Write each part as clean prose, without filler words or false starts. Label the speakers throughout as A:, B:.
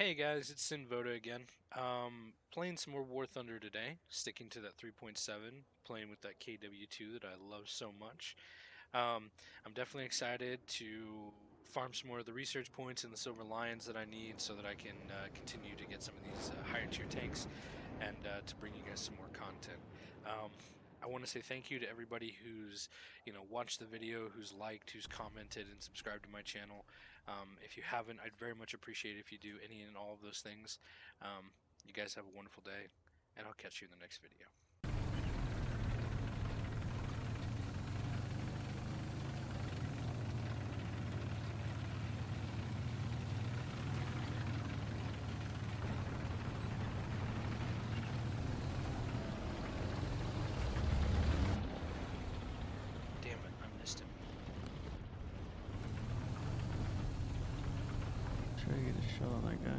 A: Hey guys, it's Sinvoda again. Playing some more War Thunder today, sticking to that 3.7, playing with that KW2 that I love so much. I'm definitely excited to farm some more of the research points and the Silver Lions that I need so that I can continue to get some of these higher tier tanks and to bring you guys some more content. Um, I want to say thank you to everybody who's watched the video, who's liked, who's commented, and subscribed to my channel. If you haven't, I'd very much appreciate it if you do any and all of those things. You guys have a wonderful day, and I'll catch you in the next video. Damn it, I missed him.
B: Try to get a shot on that guy.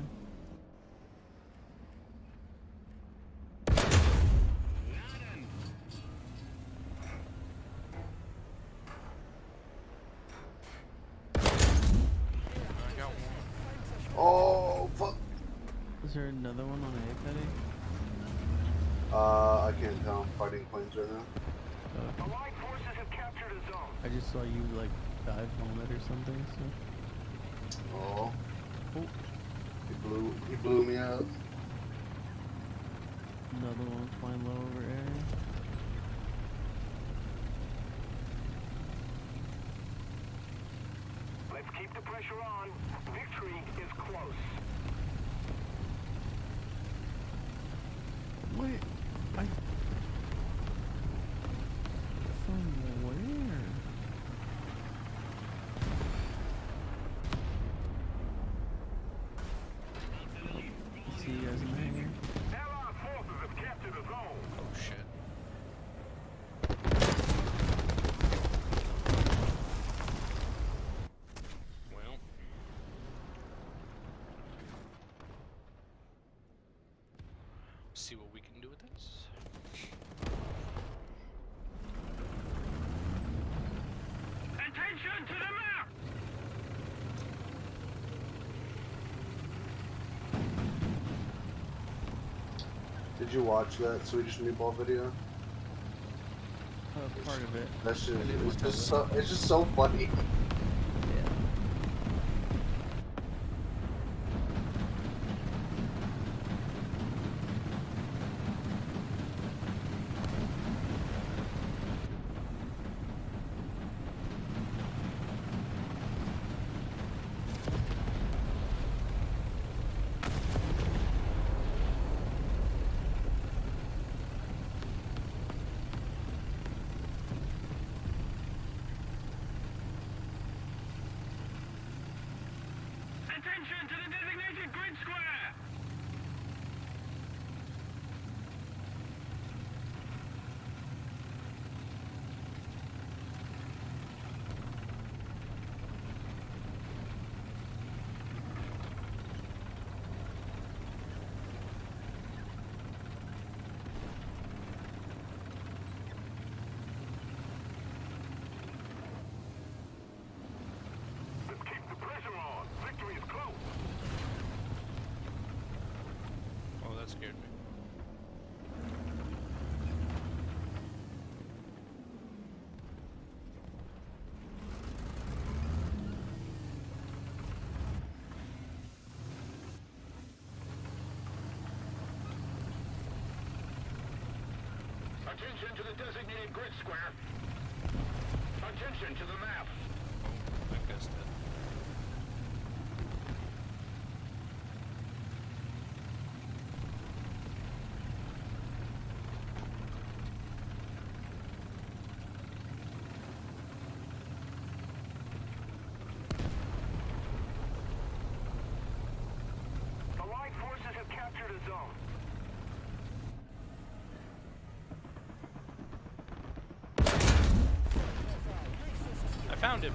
A: I got one.
C: Oh, fuck.
B: Is there another one on A Petty?
C: I can't tell. I'm fighting planes right now.
D: Allied forces have captured a zone.
B: I just saw you like dive bomb it or something. So.
C: Oh.
B: Oh,
C: He blew me up.
B: another one flying low over area.
D: Let's keep the pressure on. Victory is close.
B: Wait, from where? See you guys in the hangar.
D: Allied forces have captured a zone.
A: Oh shit. Well. See what we can do with this.
D: Attention to the map!
C: Did you watch that Swedish meatball video?
B: Part of it.
C: That shit
B: I did
C: is
B: watch
C: just
B: all
C: so, it's just so funny.
B: Yeah.
D: Attention to the designated grid square! Let's keep the pressure on. Victory is close.
A: Oh, that scared me.
D: Attention to the designated grid square. Attention to the map.
A: Oh, that guy's dead.
D: Allied forces have captured a zone.
A: I found him.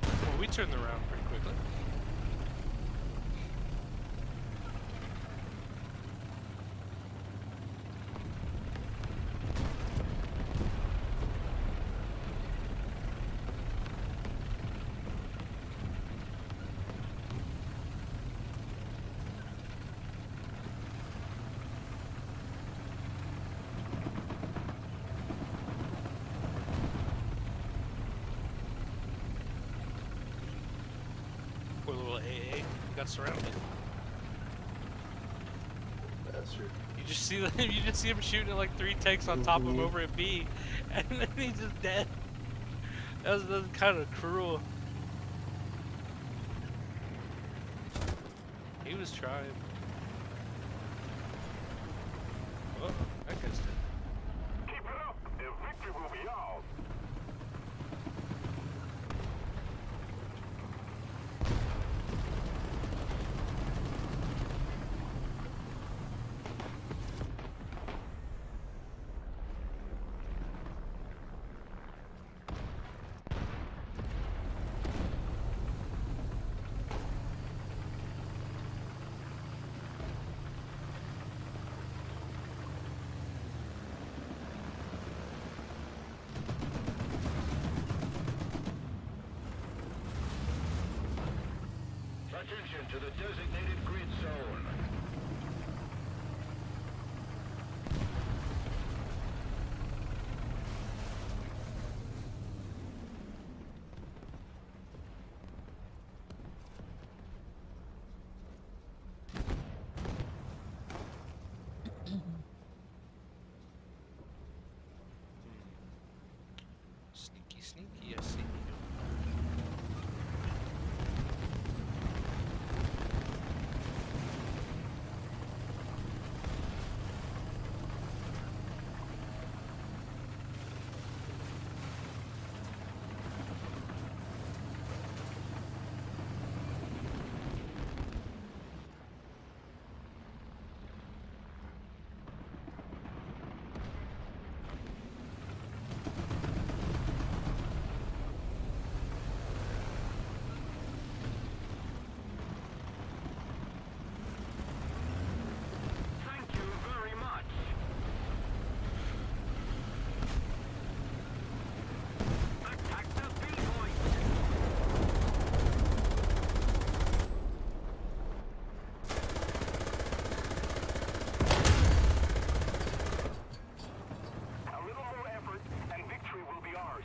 A: Well, we turned around pretty quickly. Poor little AA got surrounded.
C: Bastard.
A: You just see them. You just see him shooting at like 3 tanks on top of him over at B, and then he's just dead. That was kind of cruel. He was trying. Oh, that guy's dead.
D: Keep it up, and victory will be ours. Attention to the designated grid zone.
A: Sneaky, sneaky, I see you.
D: Thank you very much. Attack the B point. A little more effort, and victory will be ours.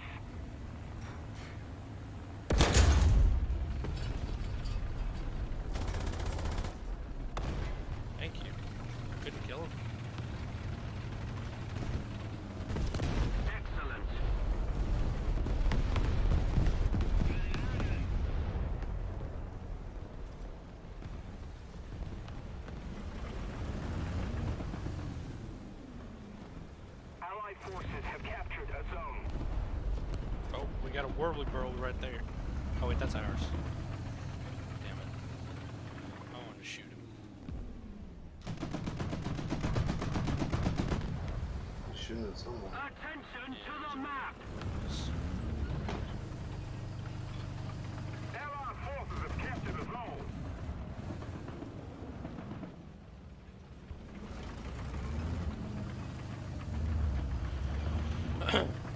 A: Thank you. Couldn't kill him.
D: Excellent. Allied forces have captured a zone.
A: Oh, we got a Warbly Burl right there. Oh wait, that's ours. Damn it. I wanted to shoot him.
C: He's shooting at someone.
D: Attention to the map. Allied forces have captured a zone.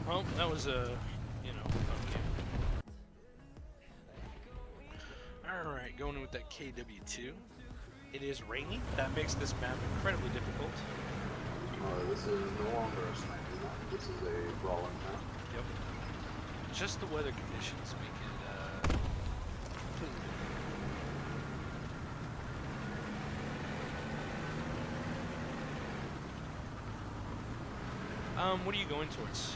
A: Well, that was a, you know, fun game. Alright, going in with that KW2. It is raining. That makes this map incredibly difficult.
C: This is no longer a sniping map. This is a brawling map.
A: Yep. Just the weather conditions make it, completely different. What are you going towards?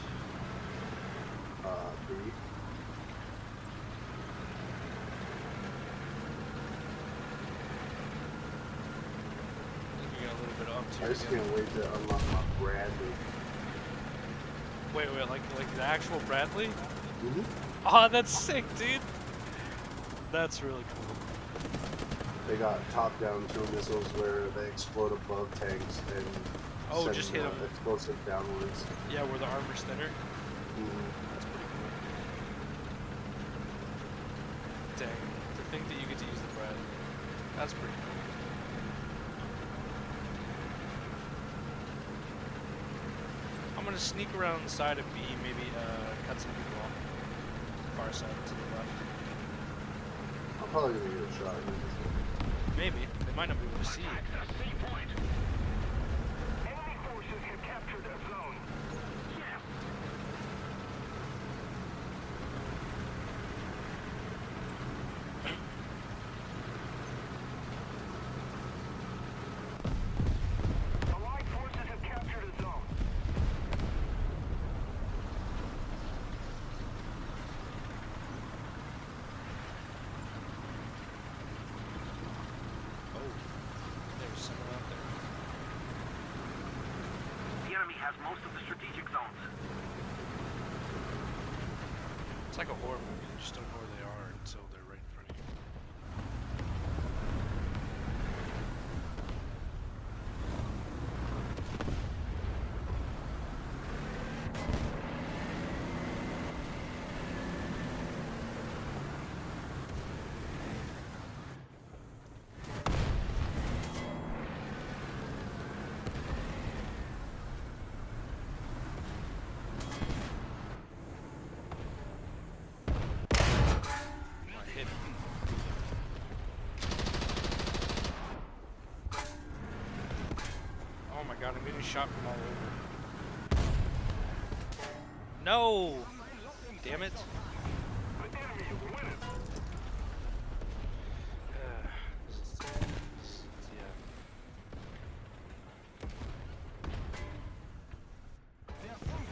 C: B.
A: I think we got a little bit off
C: I
A: too.
C: just can't wait to unlock my Bradley.
A: Wait, like the actual Bradley?
C: Mm-hmm.
A: Oh, that's sick, dude. That's really cool.
C: They got top-down two missiles where they explode above tanks and
A: Oh,
C: send
A: just hit 'em.
C: explosive downwards.
A: Yeah, where the armor's thinner.
C: Mm-hmm.
A: That's pretty cool. Dang, to think that you get to use the Brad. That's pretty cool. I'm gonna sneak around the side of B, maybe cut some people off. Far side to the left.
C: I'm probably gonna get a shot.
A: Maybe. They might not be able to see you.
D: Attack the C point. Enemy forces have captured a zone. Yes. has most of the strategic zones.
A: It's like a horror movie. You just don't know where they are until they're right in front of you. I hit him. Oh my god, I'm getting shot from all over. No! Damn it.
D: The enemy is winning.
A: Yeah.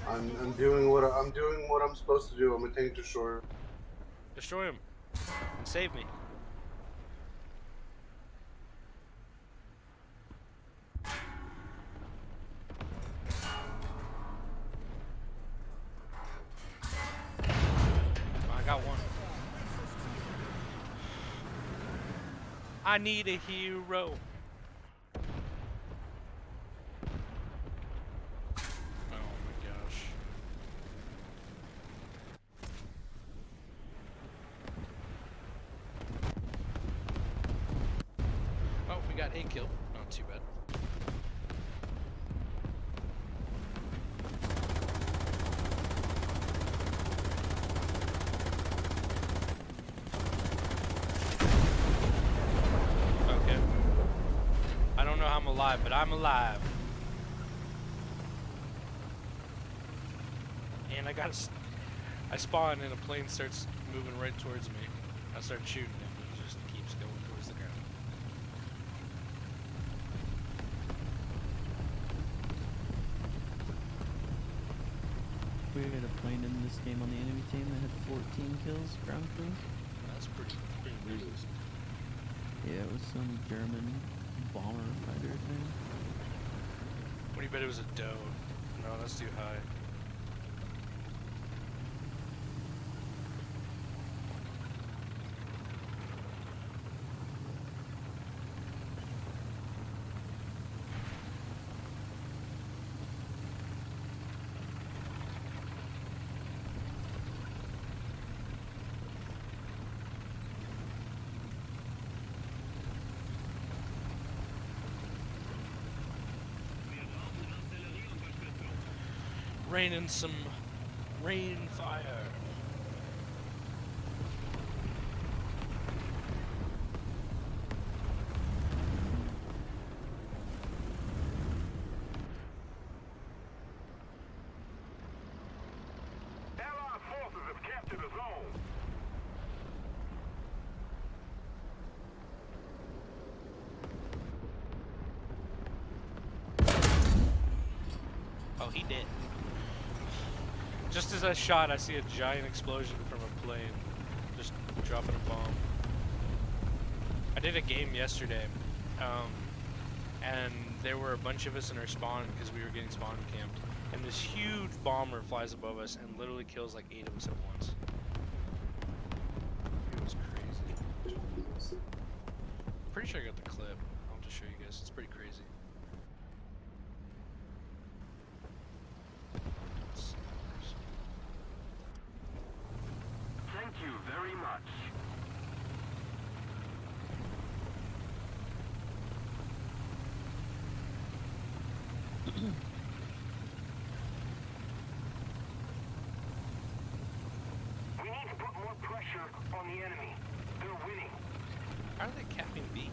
C: I'm doing what I'm supposed to do. I'm gonna take it to shore.
A: Destroy him. And save me. I got one. I need a hero. Oh my gosh. Oh, we got a kill. Not too bad. Okay. I don't know how I'm alive, but I'm alive. And I I spawn and a plane starts moving right towards me. I start shooting him, and he just keeps going towards the ground.
B: We had a plane in this game on the enemy team that had 14 kills, ground crew.
A: That's pretty amazing.
B: Yeah, it was some German bomber fighter thing.
A: What do you bet it was a doe? No, that's too high. Raining some rain fire.
D: Allied forces have captured a zone.
A: Oh, he did. Just as I shot, I see a giant explosion from a plane. Just dropping a bomb. I did a game yesterday, and there were a bunch of us in our spawn because we were getting spawn camped. And this huge bomber flies above us and literally kills like 8 of us at once. It was crazy. Pretty sure I got the clip. I'll have to show you guys. It's pretty crazy.
D: Thank you very much. We need to put more pressure on the enemy. They're winning.
A: How are they capping B?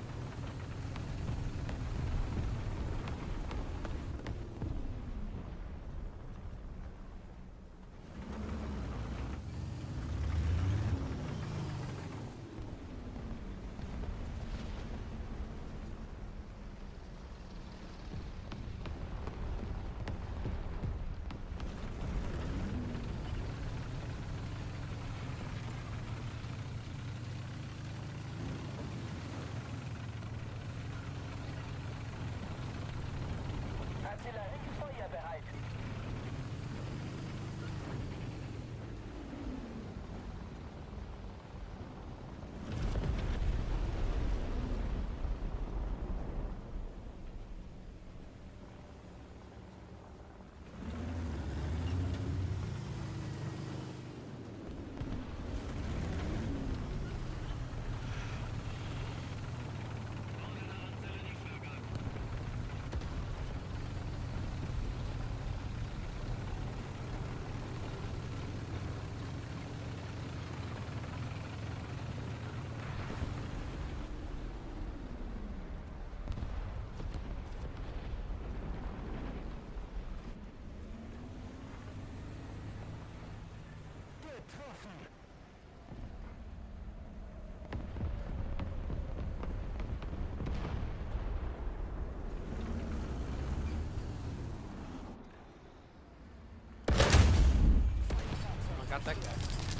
A: not that guy.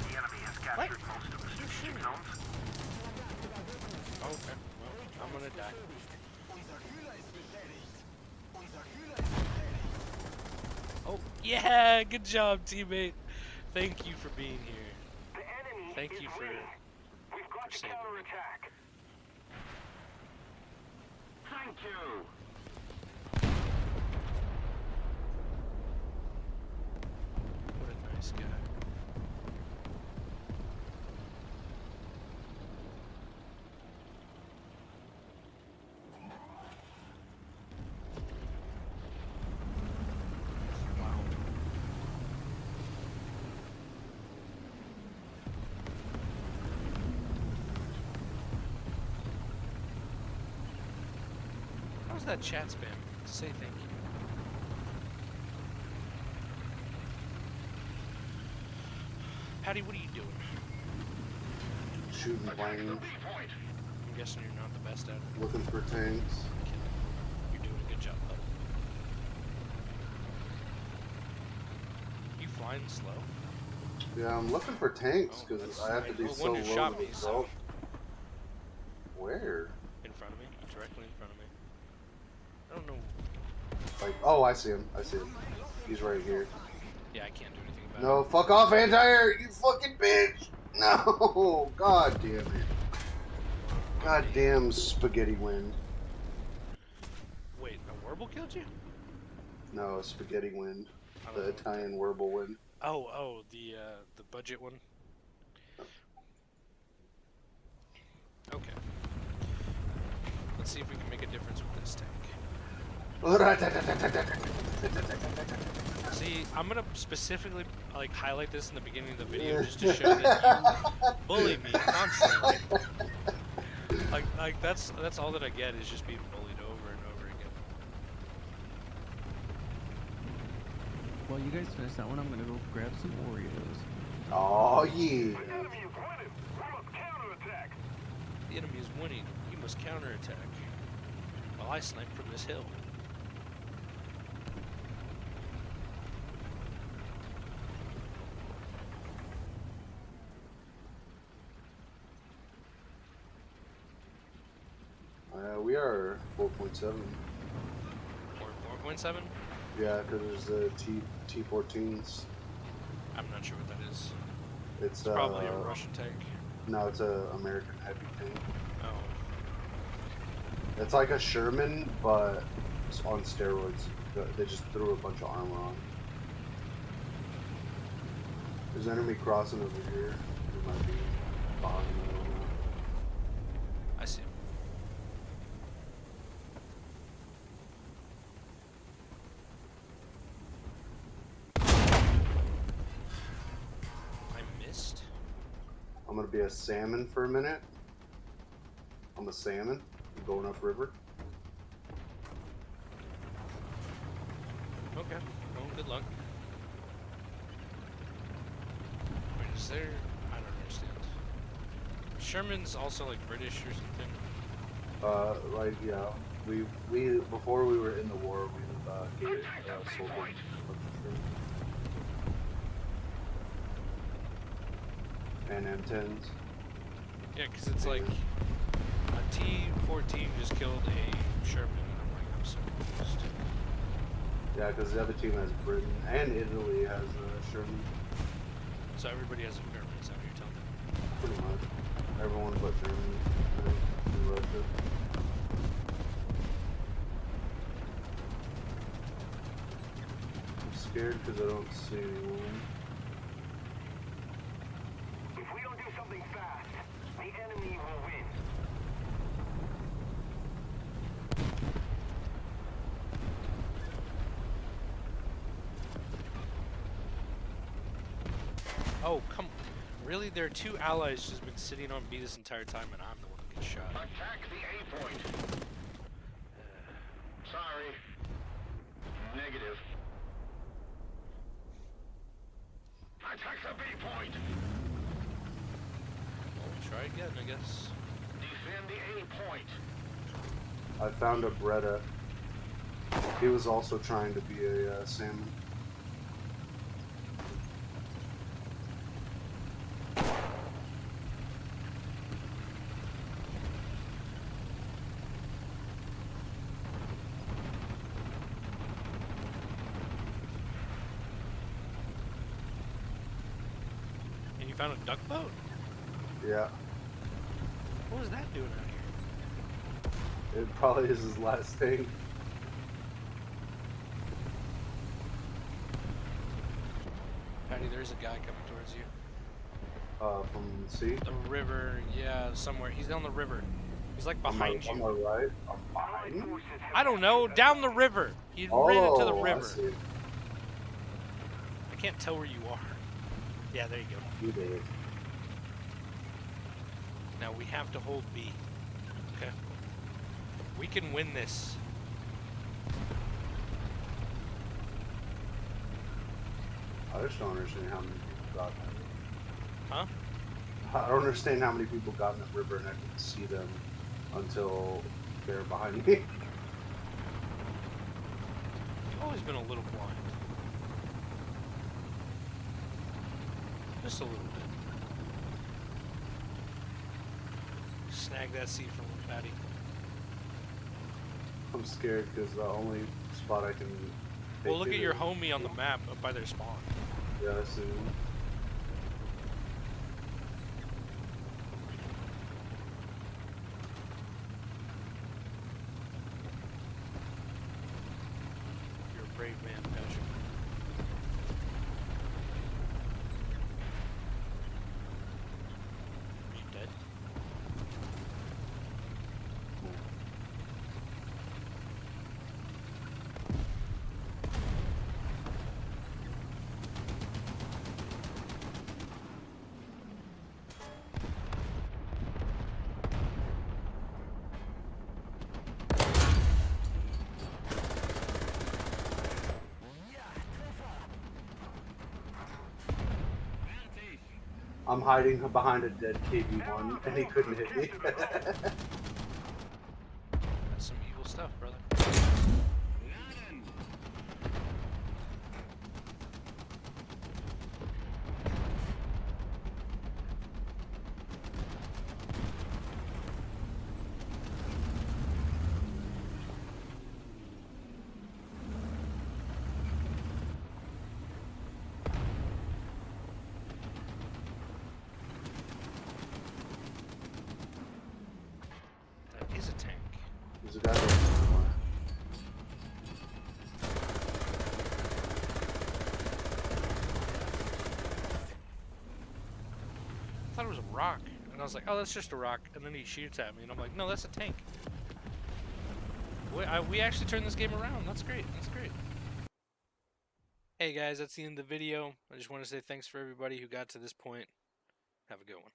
D: The enemy has captured most of the strategic zones.
A: Oh, okay. Well, I'm gonna die. Oh, yeah! Good job, teammate. Thank you for being here.
D: The enemy
A: Thank
D: is
A: you for-
D: winning. We've got
A: for
D: to
A: saving me.
D: counterattack. Thank you.
A: What a nice guy. Wow. How's that chat spam? Say thank you. Patty, what are you doing?
C: Shooting planes,
A: I'm guessing you're not the best at it.
C: looking for tanks.
A: You're doing a good job, bud. You flying slow?
C: Yeah, I'm looking for tanks
A: Oh,
C: because
A: that's
C: I have to
A: right.
C: be
A: Well,
C: so
A: one who
C: low
A: shot
C: to
A: me,
C: the
A: so-
C: drop. Where?
A: In front of me, directly in front of me. I don't know.
C: Like, oh, I see him. I see him. He's right here.
A: Yeah, I can't do anything about
C: No,
A: it.
C: fuck off, anti-air, you fucking bitch! No! God damn it. God damn spaghetti wind.
A: Wait, a warble killed you?
C: No, spaghetti wind.
A: I don't
C: The
A: know what that-
C: Italian warble wind.
A: Oh, the budget one. Okay. Let's see if we can make a difference with this tank. See, I'm gonna specifically like highlight this in the beginning of the video just to show that you bully me constantly. Like that's all that I get is just being bullied over and over again.
B: While you guys finish that one, I'm gonna go grab some Oreos.
C: Oh, yeah.
D: The enemy is winning. We must counterattack.
A: The enemy is winning. You must counterattack. While I snipe from this hill.
C: We are 4.7.
A: Or 4.7?
C: Yeah, because there's the T14s.
A: I'm not sure what that is.
C: It's
A: Probably a Russian tank.
C: No, it's a American heavy tank.
A: Oh.
C: It's like a Sherman, but it's on steroids. They just threw a bunch of armor on. There's enemy crossing over here. It might be behind me. I don't know.
A: I see. I missed?
C: I'm gonna be a salmon for a minute. I'm a salmon. I'm going upriver.
A: Okay. Well, good luck. Wait, is there... I don't understand. Sherman's also like British or something?
C: Like yeah, we before we were in the war, we gave sold them. And M10s.
A: Yeah, because it's like a T-14 just killed a Sherman, and I'm like, I'm so confused.
C: Yeah, because the other team has Britain and Italy has a Sherman.
A: So everybody has a Sherman, is that what you're telling me?
C: Pretty much. Everyone but Germany. I think, and Russia. I'm scared because I don't see anyone.
D: If we don't do something fast, the enemy will win.
A: Oh, come... Really? There are two allies just been sitting on B this entire time, and I'm the one that gets shot.
D: Attack the A point. Sorry. Negative. Attack the B point.
A: Well, try again, I guess.
D: Defend the A point.
C: I found a Bretta. He was also trying to be a salmon.
A: found a duck boat?
C: Yeah.
A: What was that doing out here?
C: It probably is his last thing.
A: Patty, there's a guy coming towards you.
C: From the sea.
A: The river, yeah, somewhere. He's down the river. He's like behind
C: On
A: you.
C: my right. I'm
D: Allied
C: behind.
D: forces have
A: I don't know,
D: captured
A: down the
D: zone.
A: river. He
C: Oh,
A: ran into the
C: I
A: river.
C: see.
A: I can't tell where you are. Yeah, there you go.
C: You did it.
A: Now we have to hold B. Okay. We can win this.
C: I just don't understand how many people got in that river.
A: Huh?
C: I don't understand how many people got in that river and I didn't see them until they're behind me.
A: I've always been a little blind. Just a little bit. Snag that seed from him, Patty.
C: I'm scared because the only spot I can.
A: Well,
C: take
A: look
C: it
A: at your
C: is-
A: homie on the map up by their spawn.
C: Yeah, I see.
A: You're a brave man, Patrick. Are you dead?
C: I'm hiding behind a dead KV-1 and he couldn't hit me.
A: That's some evil stuff, brother. That is a tank.
C: There's a guy there somewhere.
A: I thought it was a rock. And I was like, oh, that's just a rock. And then he shoots at me, and I'm like, no, that's a tank. We actually turned this game around. That's great. That's great. Hey, guys, that's the end of the video. I just want to say thanks for everybody who got to this point. Have a good one.